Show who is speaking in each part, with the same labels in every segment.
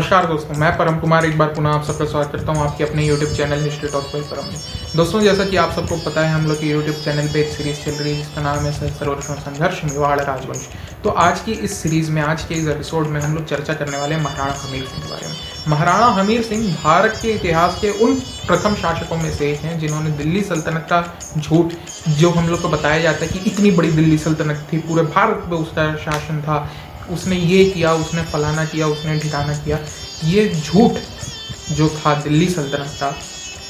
Speaker 1: नमस्कार दोस्तों, मैं परम कुमार एक बार पुनः आप सबका स्वागत करता हूं आपके अपने YouTube channel history talk bye परम में। दोस्तों, जैसा कि आप सबको पता है, हम लोग के YouTube चैनल पे एक सीरीज चल रही है जिसका नाम है सर्वरक्षण संघर्ष मेवाड़ राजवंश। तो आज की इस सीरीज में, आज के इस एपिसोड में हम लोग चर्चा करने वाले हैं महाराणा हमीर सिंह के बारे में। महाराणा हमीर सिंह भारत के इतिहास के उन प्रथम शासकों में से एक हैं जिन्होंने दिल्ली सल्तनत का झूठ, जो हम लोग को बताया जाता है कि इतनी बड़ी दिल्ली सल्तनत थी, पूरे भारत में उसका शासन था, उसने ये किया, उसने फलाना किया, उसने ठिकाना किया, ये झूठ जो था दिल्ली सल्तनत का,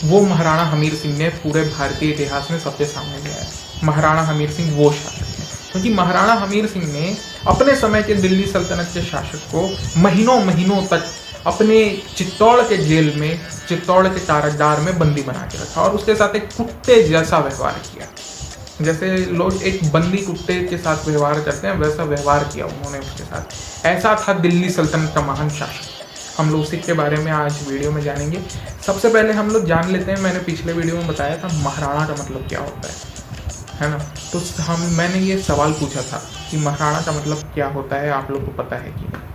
Speaker 1: वो महाराणा हमीर सिंह ने पूरे भारतीय इतिहास में सबके सामने लाया है। महाराणा हमीर सिंह वो शासक हैं क्योंकि महाराणा हमीर सिंह ने अपने समय के दिल्ली सल्तनत के शासक को महीनों महीनों तक अपने चित्तौड़ के जेल में, चित्तौड़ के कारागार में बंदी बना के रखा और उसके साथ एक कुत्ते जैसा व्यवहार किया। जैसे लोग एक बंदी कुत्ते के साथ व्यवहार करते हैं, वैसा व्यवहार किया उन्होंने उसके साथ। ऐसा था दिल्ली सल्तनत का महान शासक। हम लोग उसी के बारे में आज वीडियो में जानेंगे। सबसे पहले हम लोग जान लेते हैं, मैंने पिछले वीडियो में बताया था महाराणा का मतलब क्या होता है ना। तो मैंने ये सवाल पूछा था कि महाराणा का मतलब क्या होता है, आप लोग को पता है कि नहीं?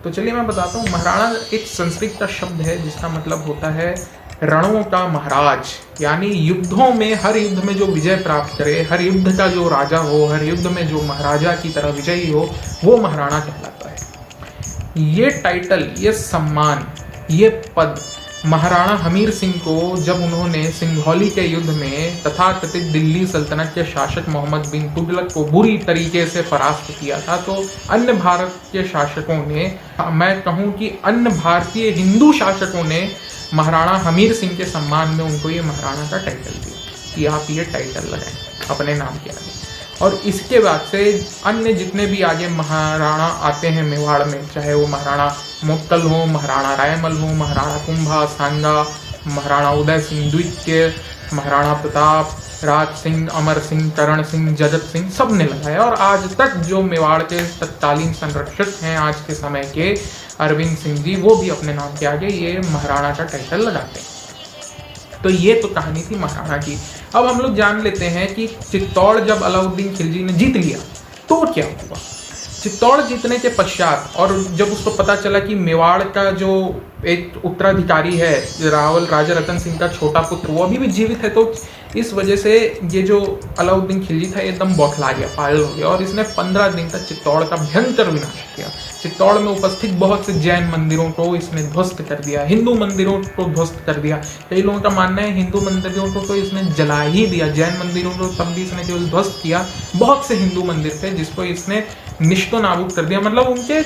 Speaker 1: तो चलिए मैं बताता हूँ। महाराणा एक संस्कृत का शब्द है जिसका मतलब होता है रणों का महाराज, यानी युद्धों में, हर युद्ध में जो विजय प्राप्त करे, हर युद्ध का जो राजा हो, हर युद्ध में जो महाराजा की तरह विजयी हो, वो महाराणा कहलाता है। ये टाइटल, ये सम्मान, ये पद महाराणा हमीर सिंह को जब उन्होंने सिंघौली के युद्ध में तथाकथित दिल्ली सल्तनत के शासक मोहम्मद बिन तुगलक को बुरी तरीके से परास्त किया था, तो अन्य भारत के शासकों ने, मैं कहूँ कि अन्य भारतीय हिंदू शासकों ने महाराणा हमीर सिंह के सम्मान में उनको ये महाराणा का टाइटल दिया कि आप ये टाइटल लगाएं अपने नाम के आगे। और इसके बाद से अन्य जितने भी आगे महाराणा आते हैं मेवाड़ में, चाहे वो महाराणा मोक्कल हो, महाराणा रायमल हो, महाराणा कुंभा सांगा, महाराणा उदय सिंह द्वितीय, महाराणा प्रताप, राज सिंह, अमर सिंह, करण सिंह, जगत सिंह, सब ने लगाया। और आज तक जो मेवाड़ के तत्कालीन संरक्षक हैं आज के समय के, अरविंद सिंह जी, वो भी अपने नाम के आगे ये महाराणा का टाइटल लगाते हैं। तो ये तो कहानी थी महाराणा की। अब हम लोग जान लेते हैं कि चित्तौड़ जब अलाउद्दीन खिलजी ने जीत लिया तो क्या हुआ। चित्तौड़ जीतने के पश्चात, और जब उसको पता चला कि मेवाड़ का जो एक उत्तराधिकारी है रावल राजा रतन सिंह का छोटा पुत्र, वो अभी भी जीवित है, तो इस वजह से ये जो अलाउद्दीन खिलजी था एकदम बौखला गया, पागल हो गया, और इसने 15 दिन तक चित्तौड़ का भयंकर विनाश किया। चित्तौड़ में उपस्थित बहुत से जैन मंदिरों को इसने ध्वस्त कर दिया, हिंदू मंदिरों को ध्वस्त कर दिया। कई लोगों का मानना है हिंदू मंदिरों को तो इसने जला ही दिया, जैन मंदिरों को तब भी इसने केवल ध्वस्त किया। बहुत से हिंदू मंदिर थे जिसको इसने निश्तो नाबूद कर दिया, मतलब उनके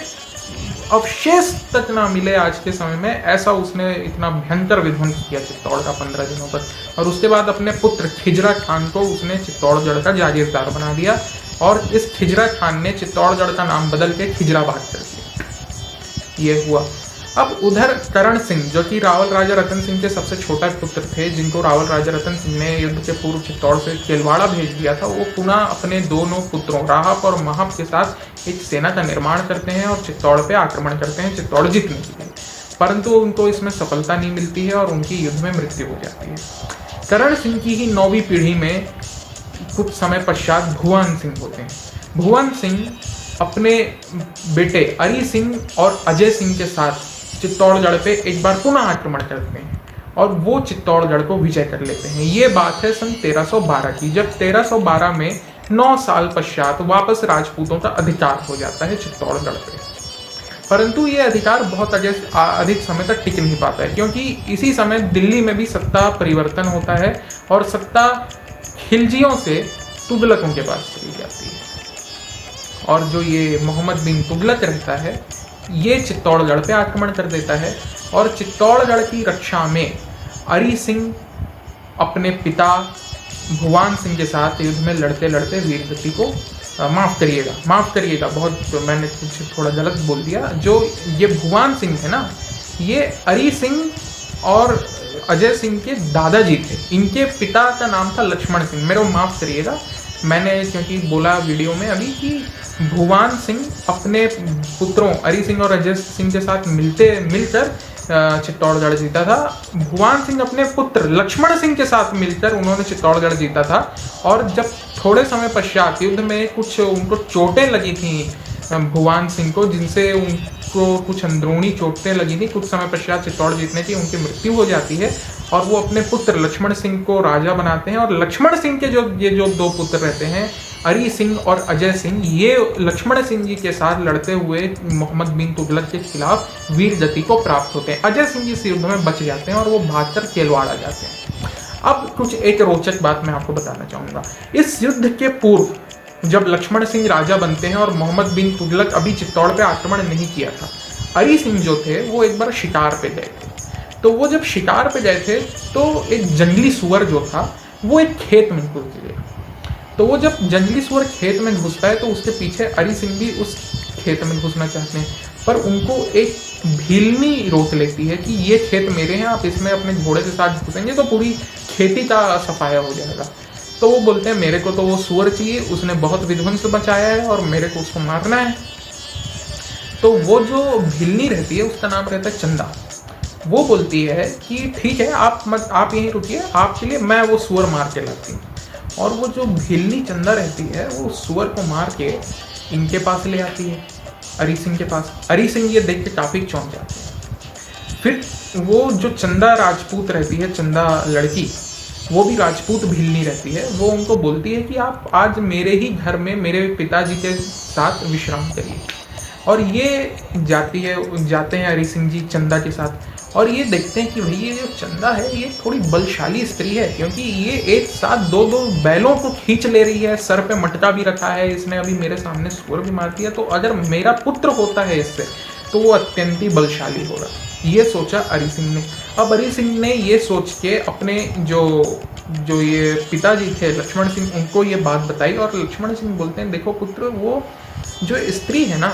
Speaker 1: अवशेष तक ना मिले आज के समय में, ऐसा उसने इतना भयंकर विध्वंस किया चित्तौड़ का 15 दिनों तक। और उसके बाद अपने पुत्र खिजरा खान को उसने चित्तौड़गढ़ का जागीरदार बना दिया, और इस खिजरा खान ने चित्तौड़गढ़ का नाम बदल के खिजराबाद कर दिया। ये हुआ। अब उधर करण सिंह, जो कि रावल राजा रतन सिंह के सबसे छोटा पुत्र थे, जिनको रावल राजा रतन सिंह ने युद्ध के पूर्व चित्तौड़ से केलवाड़ा भेज दिया था, वो पुनः अपने दोनों पुत्रों राहप और महप के साथ एक सेना का निर्माण करते हैं और चित्तौड़ पे आक्रमण करते हैं चित्तौड़ जीतने के लिए। परंतु उनको इसमें सफलता नहीं मिलती है और उनकी युद्ध में मृत्यु हो जाती है। करण सिंह की ही 9वीं पीढ़ी में कुछ समय पश्चात भुवन सिंह होते हैं। भुवन सिंह अपने बेटे अरी सिंह और अजय सिंह के साथ चित्तौड़गढ़ पे एक बार पुनः आक्रमण करते हैं और वो चित्तौड़गढ़ को विजय कर लेते हैं। ये बात है सन 1312 की, जब 1312 में 9 साल पश्चात वापस राजपूतों का अधिकार हो जाता है चित्तौड़गढ़ पे। परंतु ये अधिकार बहुत अधिक समय तक टिक नहीं पाता है, क्योंकि इसी समय दिल्ली में भी सत्ता परिवर्तन होता है और सत्ता खिलजियों से तुगलकों के पास चली जाती है। और जो ये मोहम्मद बिन तुगलक रहता है, ये चित्तौड़गढ़ पे आक्रमण कर देता है और चित्तौड़गढ़ की रक्षा में अरी सिंह अपने पिता भुवन सिंह के साथ युद्ध में लड़ते लड़ते वीरगति को माफ़ करिएगा, बहुत मैंने कुछ थोड़ा गलत बोल दिया। जो ये भुवन सिंह है ना, ये अरी सिंह और अजय सिंह के दादाजी थे। इनके पिता का नाम था लक्ष्मण सिंह। मेरे को माफ़ करिएगा, मैंने क्योंकि बोला वीडियो में अभी कि भुवन सिंह अपने पुत्रों अरी सिंह और अजय सिंह के साथ मिलकर चित्तौड़गढ़ जीता था। भुवन सिंह अपने पुत्र लक्ष्मण सिंह के साथ मिलकर उन्होंने चित्तौड़गढ़ जीता था। और जब थोड़े समय पश्चात युद्ध में कुछ उनको चोटें लगी थी भुवन सिंह को, जिनसे को कुछ अंदरूनी चोटें लगी थी। कुछ समय पश्चात चित्तौड़ जीतने की उनकी मृत्यु हो जाती है और वो अपने पुत्र लक्ष्मण सिंह को राजा बनाते हैं। और लक्ष्मण सिंह के जो दो पुत्र रहते हैं, अरी सिंह और अजय सिंह, ये लक्ष्मण सिंह जी के साथ लड़ते हुए मोहम्मद बिन तुगलक के खिलाफ वीर गति को प्राप्त होते हैं। अजय सिंह जी इस युद्ध में बच जाते हैं और वो भागकर केलवाड़ा जाते हैं। अब कुछ एक रोचक बात मैं आपको बताना चाहूँगा। इस युद्ध के पूर्व जब लक्ष्मण सिंह राजा बनते हैं और मोहम्मद बिन तुगलक अभी चित्तौड़ पे आक्रमण नहीं किया था, अरी सिंह जो थे वो एक बार शिकार पे गए थे। तो वो जब शिकार पे गए थे तो एक जंगली सुअर जो था वो एक खेत में घुस गया। तो वो जब जंगली सुअर खेत में घुसता है तो उसके पीछे अरी सिंह भी उस खेत में घुसना चाहते हैं, पर उनको एक भीलनी रोक लेती है कि ये खेत मेरे हैं, आप इसमें अपने घोड़े के साथ घुसेंगे तो पूरी खेती का सफाया हो जाएगा। तो वो बोलते हैं मेरे को तो वो सुअर चाहिए, उसने बहुत विध्वंस बचाया है और मेरे को उसको मारना है। तो वो जो भीलनी रहती है उसका नाम रहता है चंदा। वो बोलती है कि ठीक है, आप यहीं रुकिए, आपके लिए मैं वो सुअर मार के लाती हूँ। और वो जो भीलनी चंदा रहती है वो सुअर को मार के इनके पास ले आती है, अरी सिंह के पास। अरी सिंह ये देख के काफ़ी चौंक जाते हैं। फिर वो जो चंदा राजपूत रहती है, चंदा लड़की, वो भी राजपूत भीलनी रहती है, वो उनको बोलती है कि आप आज मेरे ही घर में मेरे पिताजी के साथ विश्राम करिए। और ये जाते हैं अरी सिंह जी चंदा के साथ और ये देखते हैं कि भाई ये जो चंदा है ये थोड़ी बलशाली स्त्री है, क्योंकि ये एक साथ दो बैलों को खींच ले रही है, सर पे मटका भी रखा है, इसने अभी मेरे सामने सुअर भी मार दिया, तो अगर मेरा पुत्र होता है इससे तो वो अत्यंत ही बलशाली होगा। ये सोचा अरी सिंह ने। अब अरी सिंह ने ये सोच के अपने जो ये पिताजी थे लक्ष्मण सिंह, उनको ये बात बताई और लक्ष्मण सिंह बोलते हैं देखो पुत्र, वो जो स्त्री है ना,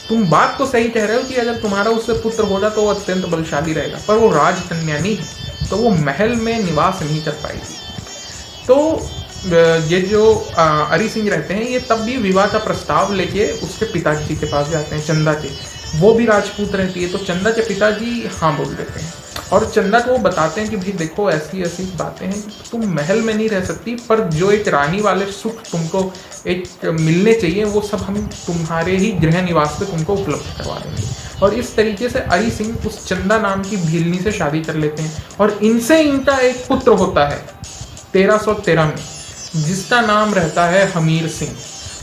Speaker 1: तुम बात तो सही कह रहे हो कि अगर तुम्हारा उससे पुत्र होगा तो वो अत्यंत बलशाली रहेगा, पर वो राजकन्या नहीं है, तो वो महल में निवास नहीं कर पाएगी। तो ये जो अरी सिंह रहते हैं ये तब भी विवाह का प्रस्ताव लेके उसके पिताजी के पास जाते हैं, चंदा के। वो भी राजपूत रहती है, तो चंदा के पिताजी हाँ बोल देते हैं और चंदा को वो बताते हैं कि भाई देखो ऐसी ऐसी बातें हैं कि तुम महल में नहीं रह सकती, पर जो एक रानी वाले सुख तुमको एक मिलने चाहिए वो सब हम तुम्हारे ही गृह निवास पे तुमको उपलब्ध करवा देंगे। और इस तरीके से अरी सिंह उस चंदा नाम की भीलनी से शादी कर लेते हैं और इनसे इनका एक पुत्र होता है 1313 में, जिसका नाम रहता है हमीर सिंह।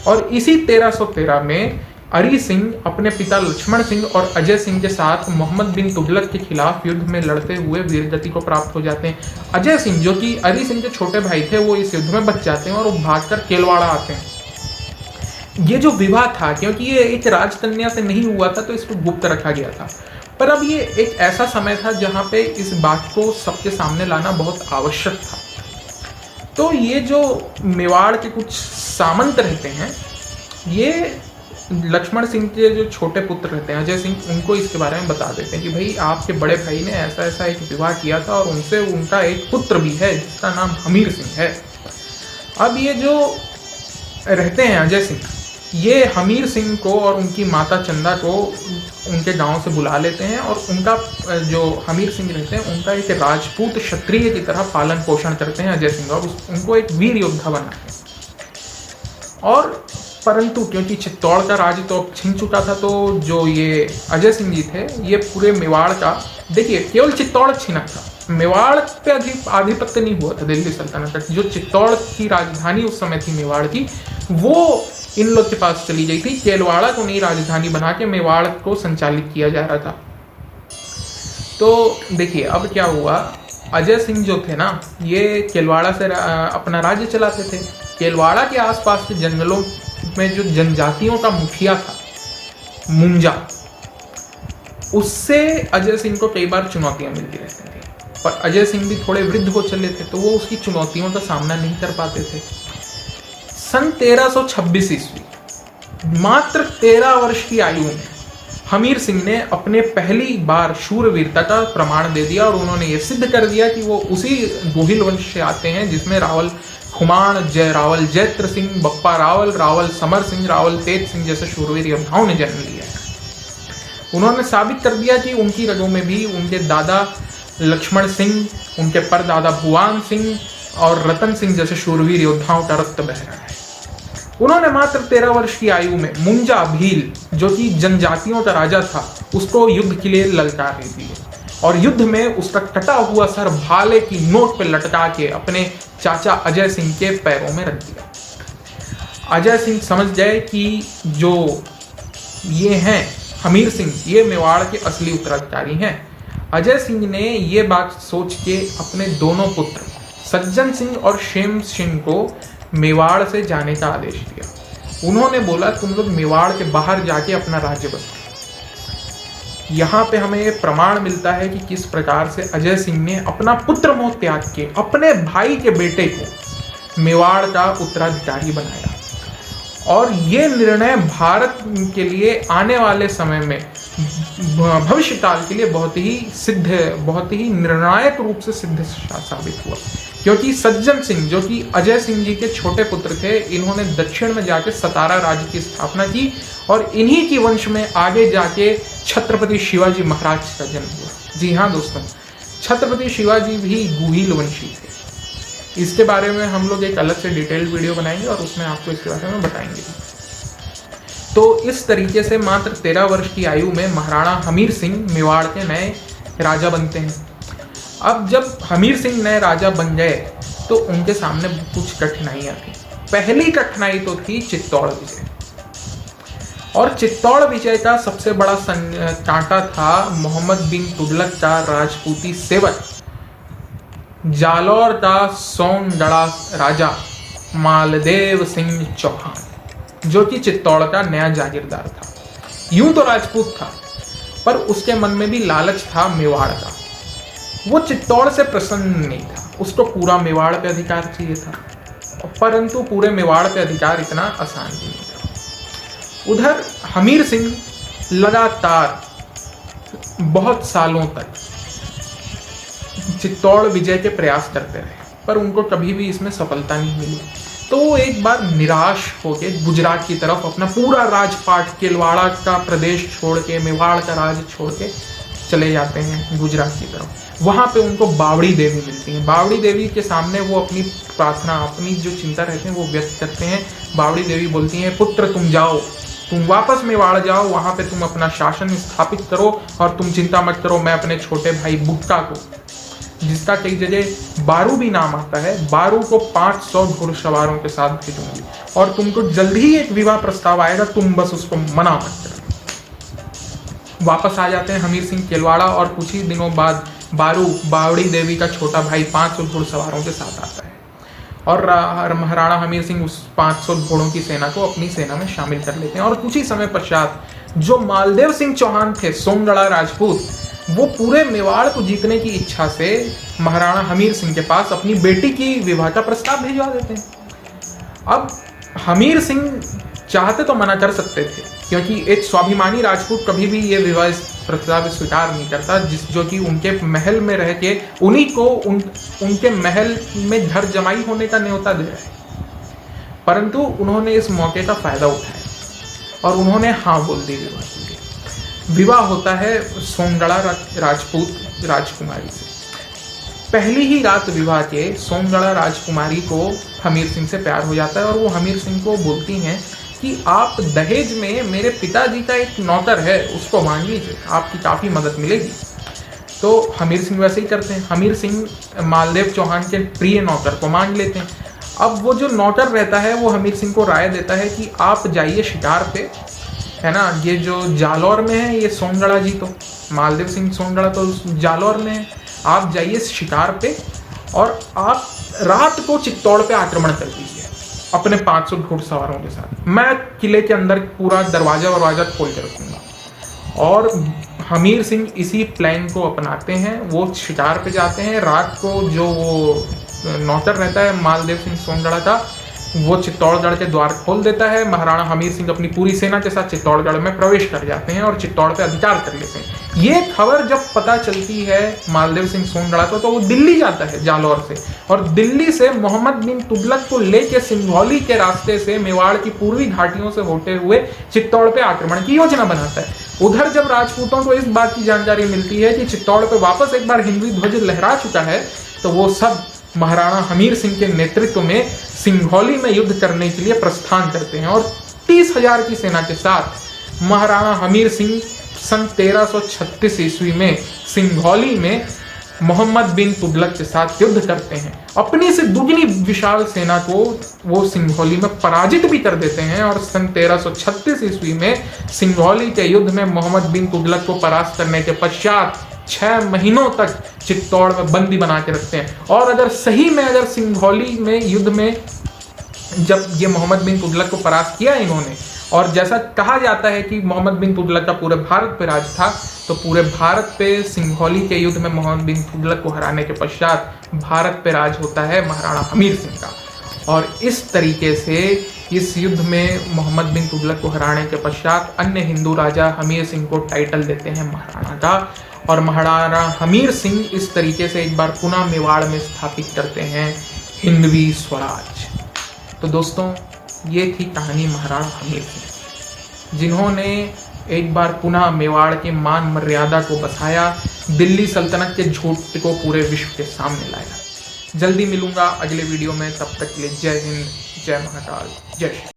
Speaker 1: और इसी 1313 में अरी सिंह अपने पिता लक्ष्मण सिंह और अजय सिंह के साथ मोहम्मद बिन तुगलक के खिलाफ युद्ध में लड़ते हुए वीरगति को प्राप्त हो जाते हैं। अजय सिंह जो कि अरी सिंह के छोटे भाई थे वो इस युद्ध में बच जाते हैं और वो भागकर केलवाड़ा आते हैं। ये जो विवाह था, क्योंकि ये एक राजकन्या से नहीं हुआ था तो इसको गुप्त रखा गया था, पर अब ये एक ऐसा समय था जहाँ पे इस बात को सबके सामने लाना बहुत आवश्यक था। तो ये जो मेवाड़ के कुछ सामंत रहते हैं, ये लक्ष्मण सिंह के जो छोटे पुत्र रहते हैं अजय सिंह, उनको इसके बारे में बता देते हैं कि भाई आपके बड़े भाई ने ऐसा ऐसा एक विवाह किया था और उनसे उनका एक पुत्र भी है जिसका नाम हमीर सिंह है। अब ये जो रहते हैं अजय सिंह, ये हमीर सिंह को और उनकी माता चंदा को उनके गांव से बुला लेते हैं और उनका जो हमीर सिंह रहते हैं उनका एक राजपूत क्षत्रिय की तरह पालन पोषण करते हैं अजय सिंह, और उनको एक वीर योद्धा बनाते हैं। और परंतु क्योंकि चित्तौड़ का राज तो अब छिन चुका था, तो जो ये अजय सिंह जी थे ये पूरे मेवाड़ का, देखिए केवल चित्तौड़ छिना था, मेवाड़ पे आधिपत्य नहीं हुआ था दिल्ली सल्तनत का। जो चित्तौड़ की राजधानी उस समय थी मेवाड़ की, वो इन लोग के पास चली गई थी। केलवाड़ा को नई राजधानी बना के मेवाड़ को संचालित किया जा रहा था। तो देखिए अब क्या हुआ, अजय सिंह जो थे ना, ये केलवाड़ा से अपना राज्य चलाते थे। केलवाड़ा के आसपास के जंगलों में जो जनजातियों का मुखिया था मुंजा, उससे अजय सिंह को कई बार चुनौतियां मिलती रहती थी, पर अजय सिंह भी थोड़े वृद्ध हो चले थे तो वो उसकी चुनौतियों का सामना नहीं कर पाते थे। सन 1326 ईस्वी, मात्र 13 वर्ष की आयु में हमीर सिंह ने अपने पहली बार शूरवीरता का प्रमाण दे दिया और उन्होंने ये सिद्ध कर दिया कि वो उसी गोहिल वंश से आते हैं जिसमें रावल खुमाण, जय रावल, जैत्र सिंह, बप्पा रावल, रावल समर सिंह, रावल तेज सिंह जैसे शूरवीर योद्धाओं ने जन्म लिया है। उन्होंने साबित कर दिया कि उनकी रगों में भी उनके दादा लक्ष्मण सिंह, उनके परदादा भुवान सिंह और रतन सिंह जैसे शूरवीर योद्धाओं का रक्त बह रहा है। उन्होंने मात्र 13 वर्ष की आयु में मुंजा भील, जो कि जनजातियों का राजा था, उसको युद्ध के लिए ललकार दिए और युद्ध में उसका कटा हुआ सर भाले की नोक पे लटका के अपने चाचा अजय सिंह के पैरों में रख दिया। अजय सिंह समझ गए कि जो ये हैं हमीर सिंह, ये मेवाड़ के असली उत्तराधिकारी हैं। अजय सिंह ने ये बात सोच के अपने दोनों पुत्र सज्जन सिंह और क्षेम सिंह को मेवाड़ से जाने का आदेश दिया। उन्होंने बोला तुम लोग मेवाड़ के बाहर जाके अपना राज्य बसाओ। यहाँ पे हमें ये प्रमाण मिलता है कि किस प्रकार से अजय सिंह ने अपना पुत्र मोह त्याग के अपने भाई के बेटे को मेवाड़ का उत्तराधिकारी बनाया। और ये निर्णय भारत के लिए आने वाले समय में भविष्य काल के लिए बहुत ही निर्णायक रूप से सिद्ध साबित हुआ, क्योंकि सज्जन सिंह जो कि अजय सिंह जी के छोटे पुत्र थे, इन्होंने दक्षिण में जाके सतारा राज्य की स्थापना की और इन्हीं की वंश में आगे जाके छत्रपति शिवाजी महाराज का जन्म हुआ। जी हाँ दोस्तों, छत्रपति शिवाजी भी गुहिल वंशी थे। इसके बारे में हम लोग एक अलग से डिटेल्ड वीडियो बनाएंगे और उसमें आपको इसके बारे में बताएंगे। तो इस तरीके से मात्र 13 वर्ष की आयु में महाराणा हमीर सिंह मेवाड़ के नए राजा बनते हैं। अब जब हमीर सिंह नए राजा बन गए तो उनके सामने कुछ कठिनाइयां थी। पहली कठिनाई तो थी चित्तौड़ विजय, और चित्तौड़ विजय का सबसे बड़ा कांटा था मोहम्मद बिन तुगलक का राजपूती सेवक जालौर का सोनगढ़ा राजा मालदेव सिंह चौहान, जो कि चित्तौड़ का नया जागीरदार था। यूं तो राजपूत था, पर उसके मन में भी लालच था मेवाड़ का। वो चित्तौड़ से प्रसन्न नहीं था, उसको पूरा मेवाड़ पे अधिकार चाहिए था, परंतु पूरे मेवाड़ पे अधिकार इतना आसान भी नहीं था। उधर हमीर सिंह लगातार बहुत सालों तक चित्तौड़ विजय के प्रयास करते रहे, पर उनको कभी भी इसमें सफलता नहीं मिली। तो वो एक बार निराश होकर गुजरात की तरफ अपना पूरा राजपाट केलवाड़ा का प्रदेश छोड़ के, मेवाड़ का राज छोड़ के चले जाते हैं गुजरात की तरफ। वहाँ पे उनको बावड़ी देवी मिलती हैं। बावड़ी देवी के सामने वो अपनी प्रार्थना, अपनी जो चिंता रहते हैं वो व्यक्त करते हैं। बावड़ी देवी बोलती हैं, पुत्र तुम जाओ, तुम वापस मेवाड़ जाओ, वहाँ पे तुम अपना शासन स्थापित करो और तुम चिंता मत करो, मैं अपने छोटे भाई बुक्का को, जिसका कई जगह बारू भी नाम आता है, बारू को 500 घुड़सवारों के साथ भेजूंगी और तुमको जल्दी ही एक विवाह प्रस्ताव आएगा, तुम बस उसको मना मत करना। वापस आ जाते हैं हमीर सिंह केलवाड़ा और कुछ ही दिनों बाद बावड़ी देवी का छोटा भाई 500 घुड़सवारों के साथ आता है और महाराणा हमीर सिंह उस 500 घोड़ों की सेना को अपनी सेना में शामिल कर लेते हैं। और कुछ ही समय पश्चात जो मालदेव सिंह चौहान थे, सोनगढ़ा राजपूत, वो पूरे मेवाड़ को जीतने की इच्छा से महाराणा हमीर सिंह के पास अपनी बेटी की विवाह का प्रस्ताव भिजवा देते हैं। अब हमीर सिंह चाहते तो मना कर सकते थे, क्योंकि एक स्वाभिमानी राजपूत कभी भी ये विवाह प्रस्ताव स्वीकार नहीं करता, जो कि उनके महल में रह के उन्हीं को उनके महल में घर जमाई होने का न्योता दे रहे हैं। परंतु उन्होंने इस मौके का फायदा उठाया और उन्होंने हाँ बोल दी विवाह के लिए। विवाह होता है सोनगढ़ा राजपूत राजकुमारी से। पहली ही रात विवाह के सोनगढ़ा राजकुमारी को हमीर सिंह से प्यार हो जाता है और वो हमीर सिंह को बोलती हैं कि आप दहेज में मेरे पिताजी का एक नौकर है, उसको मांग लीजिए, आपकी काफ़ी मदद मिलेगी। तो हमीर सिंह वैसे ही करते हैं। हमीर सिंह मालदेव चौहान के प्रिय नौकर को मांग लेते हैं। अब वो जो नौकर रहता है वो हमीर सिंह को राय देता है कि आप जाइए शिकार पे, है ना, ये जो जालौर में है, ये सोनगढ़ा जी तो मालदेव सिंह सोनगढ़ा तो जालौर में है, आप जाइए शिकार पे और आप रात को चित्तौड़ पे आक्रमण कर दीजिए अपने 500 घुड़सवारों के साथ। मैं किले के अंदर पूरा दरवाजा खोल के रखूंगा। और हमीर सिंह इसी प्लान को अपनाते हैं। वो शिकार पे जाते हैं। रात को जो वो नौकर रहता है मालदेव सिंह सोनगढ़ा का, वो चित्तौड़गढ़ के द्वार खोल देता है। महाराणा हमीर सिंह अपनी पूरी सेना के साथ चित्तौड़गढ़ में प्रवेश कर जाते हैं और चित्तौड़ पे अधिकार कर लेते हैं। ये खबर जब पता चलती है मालदेव सिंह सोनगढ़ा को, तो वो दिल्ली जाता है जालौर से, और दिल्ली से मोहम्मद बिन तुगलक को लेके सिंघौली के रास्ते से मेवाड़ की पूर्वी घाटियों से होते हुए चित्तौड़ पे आक्रमण की योजना बनाता है। उधर जब राजपूतों को इस बात की जानकारी मिलती है कि चित्तौड़ पे वापस एक बार हिंदवी ध्वज लहरा चुका है, तो वो सब महाराणा हमीर सिंह के नेतृत्व में सिंघौली में युद्ध करने के लिए प्रस्थान करते हैं और 30,000 की सेना के साथ महाराणा हमीर सिंह सन 1336 ईस्वी में सिंघौली में मोहम्मद बिन तुगलक के साथ युद्ध करते हैं। अपनी से दुगनी विशाल सेना को वो सिंघौली में पराजित भी कर देते हैं और सन 1336 ईस्वी में सिंघौली के युद्ध में मोहम्मद बिन तुगलक को परास्त करने के पश्चात 6 महीनों तक चित्तौड़ में बंदी बना के रखते हैं। और अगर सही में अगर सिंघौली में युद्ध में जब ये मोहम्मद बिन तुगलक को परास्त किया इन्होंने, और जैसा कहा जाता है कि मोहम्मद बिन तुगलक का पूरे भारत पे राज था, तो पूरे भारत पे सिंघौली के युद्ध में मोहम्मद बिन तुगलक को हराने के पश्चात भारत पे राज होता है महाराणा हमीर सिंह का। और इस तरीके से इस युद्ध में मोहम्मद बिन तुगलक को हराने के पश्चात अन्य हिंदू राजा हमीर सिंह को टाइटल देते हैं महाराणा का, और महाराणा हमीर सिंह इस तरीके से एक बार पुनः मेवाड़ में स्थापित करते हैं हिंदवी स्वराज। तो दोस्तों, ये थी कहानी महाराणा हमीर सिंह, जिन्होंने एक बार पुनः मेवाड़ के मान मर्यादा को बसाया, दिल्ली सल्तनत के झूठ को पूरे विश्व के सामने लाया। जल्दी मिलूंगा अगले वीडियो में, तब तक के लिए जय हिंद, जय महाकाल, जय श्री।